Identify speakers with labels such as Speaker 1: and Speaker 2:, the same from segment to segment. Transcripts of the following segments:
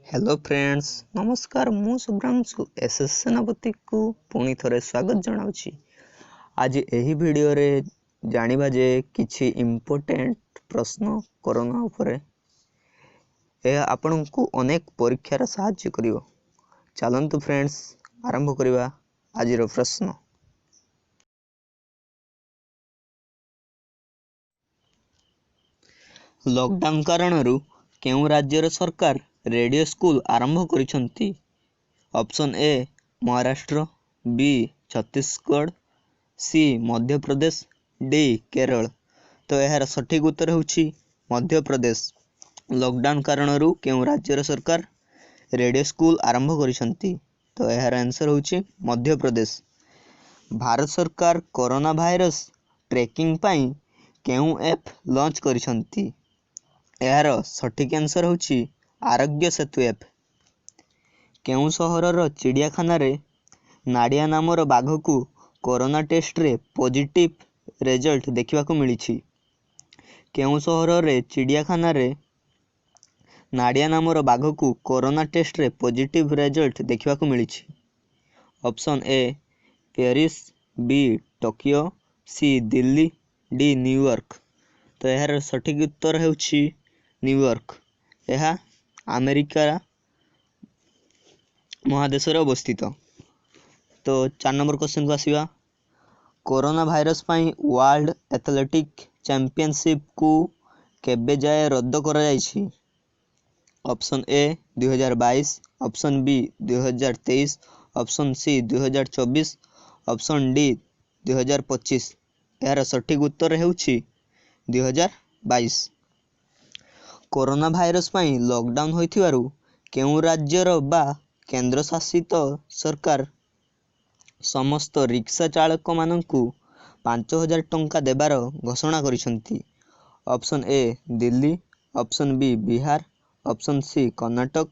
Speaker 1: Hello friends नमस्कार मु Shubhranshu SS सेनापति को पुणी थरे स्वागत जनाउछि। आज एही वीडियो रे जानिबा जे किछि इम्पोर्टेंट प्रश्न कोरोना उपरे यह आपनकु अनेक परीक्षार साहाय्य करिवो। चलंतु फ्रेंड्स आरंभ करिवा आजिर प्रश्न। लॉकडाउन कारणरू केउ राज्यर सरकार रेडियो स्कूल आरंभ करिसंती? Option A Maharashtra, B Chhattisgarh, C Madhya Pradesh, D Kerala. तो यार सठिक उत्तर होछि मध्य प्रदेश। लॉकडाउन कारणरू केउ राज्यर सरकार रेडियो स्कूल आरंभ करिसंती? तो यार आंसर होछि मध्य प्रदेश। भारत सरकार कोरोना वायरस ट्रैकिंग पाई केउ ऐप लॉन्च करिसंती? यार सठिक आंसर होछि आरोग्य सेतु ऐप। केउ सहरर चिड़ियाखाना रे नाडिया नामर बाघ को कोरोना टेस्ट रे पॉजिटिव रिजल्ट देखिबाकू मिलिछि? केउ सहर रे चिड़ियाखाना रे नाडिया नामर बाघ को कोरोना टेस्ट रे पॉजिटिव रिजल्ट देखिबाकू मिलिछि? Option A Paris, B Tokyo, C Delhi, D New York. तो यार सठिक उत्तर होछि न्यूयॉर्क। यह अमेरिका महादेश रे अवस्थित। तो 4 नंबर क्वेश्चन को आसीबा। कोरोना वायरस पाई वर्ल्ड एथलेटिक चैंपियनशिप को केबे जाय रद्द करा जायछि? Option A 2022, option B 2023, option C 2024, option D 2025। यार सठिक उत्तर हेउछि 2022। कोरोना वायरस पाई लॉकडाउन होइथिबारु केउ राज्यर बा केंद्र शासित सरकार समस्त रिक्शा चालक माननकु 5000 टंका देबार घोषणा करिसंती? Option A Delhi, option B Bihar, option C Karnataka,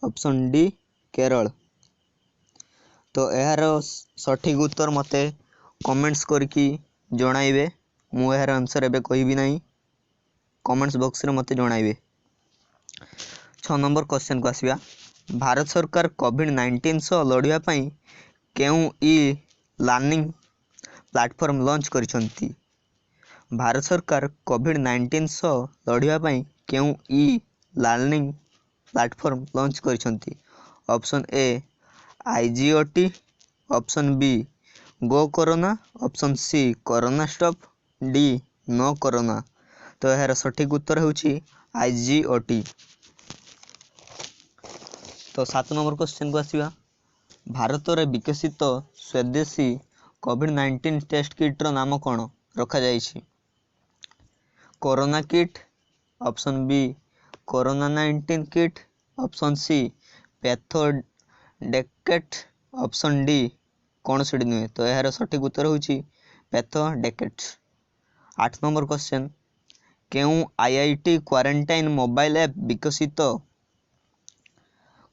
Speaker 1: option D Kerala. तो यार सठिक उत्तर मते कमेंट्स करके जणाइबे। मु यार आंसर एबे कहिबी नाही, कमेंट्स बॉक्स रे मते जणाइबे। 6 नंबर क्वेश्चन को आसीबा। भारत सरकार कोविड-19 सो लड़िया पई केउ ई लर्निंग प्लेटफॉर्म लॉन्च करिसंती? भारत सरकार कोविड-19 सो लड़िया पई केउ ई लर्निंग प्लेटफॉर्म लॉन्च करिसंती? Option A IGOT, option B go corona, option C corona stop, D no corona. तो यार सठिक उत्तर होछि आईजीओटी। तो 7 नंबर क्वेश्चन को आसीबा। भारत रे विकसित स्वदेशी कोविड-19 टेस्ट किट रो नाम कोन रखा जायछि? Corona kit, option B corona 19 kit, option C PathoDetect, option D कौन सीडी नुहे। तो यार सठिक उत्तर होछि पैथोडेकेट। 8 number question. केउ आईआईटी क्वारंटाइन मोबाइल ऐप विकसित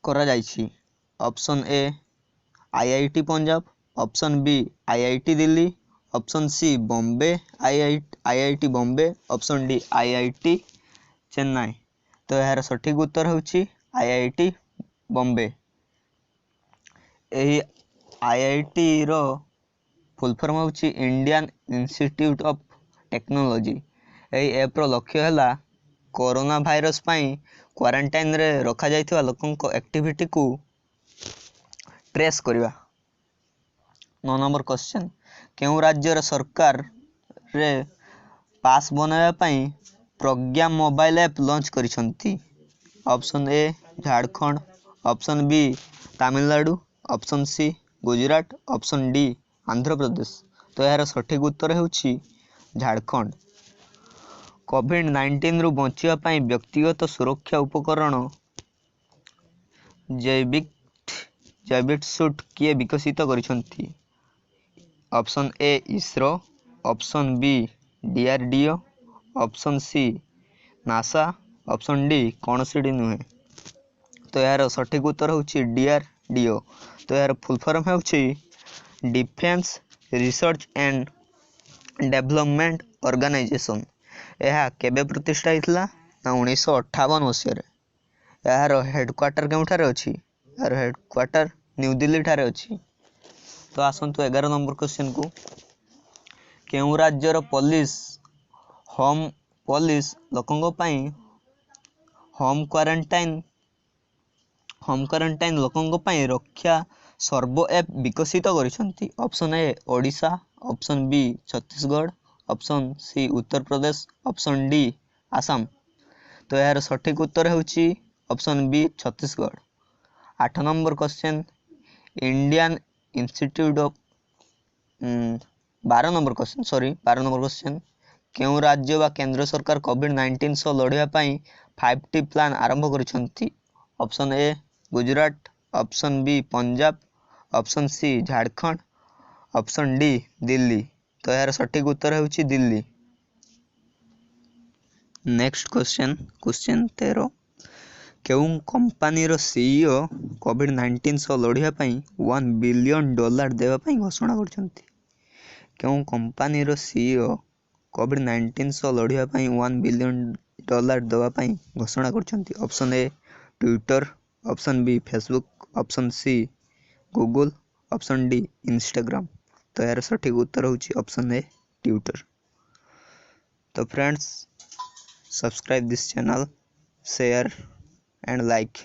Speaker 1: करा जायछि? Option A IIT Punjab, option B IIT Delhi, option C Bombay IIT Bombay, option D IIT Chennai. तो यार सठिक उत्तर होछि आईआईटी बॉम्बे। एही आईआईटी रो फुल फॉर्म होछि इंडियन इंस्टीट्यूट ऑफ टेक्नोलॉजी। एही ऐप रो लक्ष्य हैला कोरोना वायरस पाई क्वारंटाइन रे रखा जायथिबा लोकन को एक्टिविटी को ट्रेस करिवा। 9 number question. केउ राज्यर सरकार रे पास बनाया पाई प्रज्ञा मोबाइल ऐप लॉन्च करिसंती? Option A Jharkhand, option B Tamil Nadu, option C Gujarat, option D Andhra Pradesh. तो यार सठिक उत्तर हेउछि झारखंड। कोविड-19 रु बचिया पाई व्यक्तिगत सुरक्षा उपकरण जैविक सूट किए विकसित करिसंती? Option A ISRO, option B DRDO, option C NASA, option D कौन सीडी नुहे। तो यार सठिक उत्तर होछि डीआरडीओ। तो यार फुल फॉर्म होछि defence research and development organisation. यह केबे प्रतिष्ठा होइतला ना 1958 मसिया रे। यार हेडक्वार्टर केउठारे अछि? यार हेडक्वार्टर न्यू दिल्ली ठारे अछि। तो आसंतु 11 नंबर क्वेश्चन को, केउ राज्यर पुलिस लोकंग पई होम क्वारंटाइन लोकंग पई रक्षा सर्व ऐप विकसित करिसंती। Option A Odisha, option B Chhattisgarh, option C Uttar Pradesh, option D Assam. तो यार सठिक उत्तर होउची option B Chhattisgarh. 8 number question, Indian institute of 12 number question, केउ राज्य बा केंद्र सरकार कोविड-19 सह लड़िया पई 5T प्लान आरंभ करिसंती। Option A Gujarat, option B Punjab, option C Jharkhand, option D Delhi. तो यार सठिक उत्तर होउची दिल्ली। नेक्स्ट क्वेश्चन 13, केउ कंपनी रो सीईओ कोविड-19 सह लड़िया पई $1 बिलियन देवा पई घोषणा करछंती। केउ कंपनी रो सीईओ कोविड-19 सह लड़िया पई $1 बिलियन देवा पई घोषणा करछंती। Option A Twitter, option B Facebook, option C Google, option D Instagram. तो यार सठिक उत्तर होउची ऑप्शन ए ट्विटर। तो friends, subscribe this channel, share and like.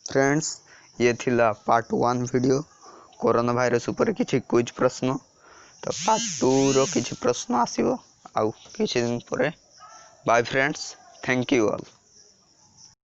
Speaker 1: Friends, ये थिला पार्ट 1 वीडियो कोरोना भाइरस ऊपर किछि क्विज प्रश्न। तो पार्ट 2 रो किछि प्रश्न आसीबो आउ किछि दिन परे। Bye friends, thank you all.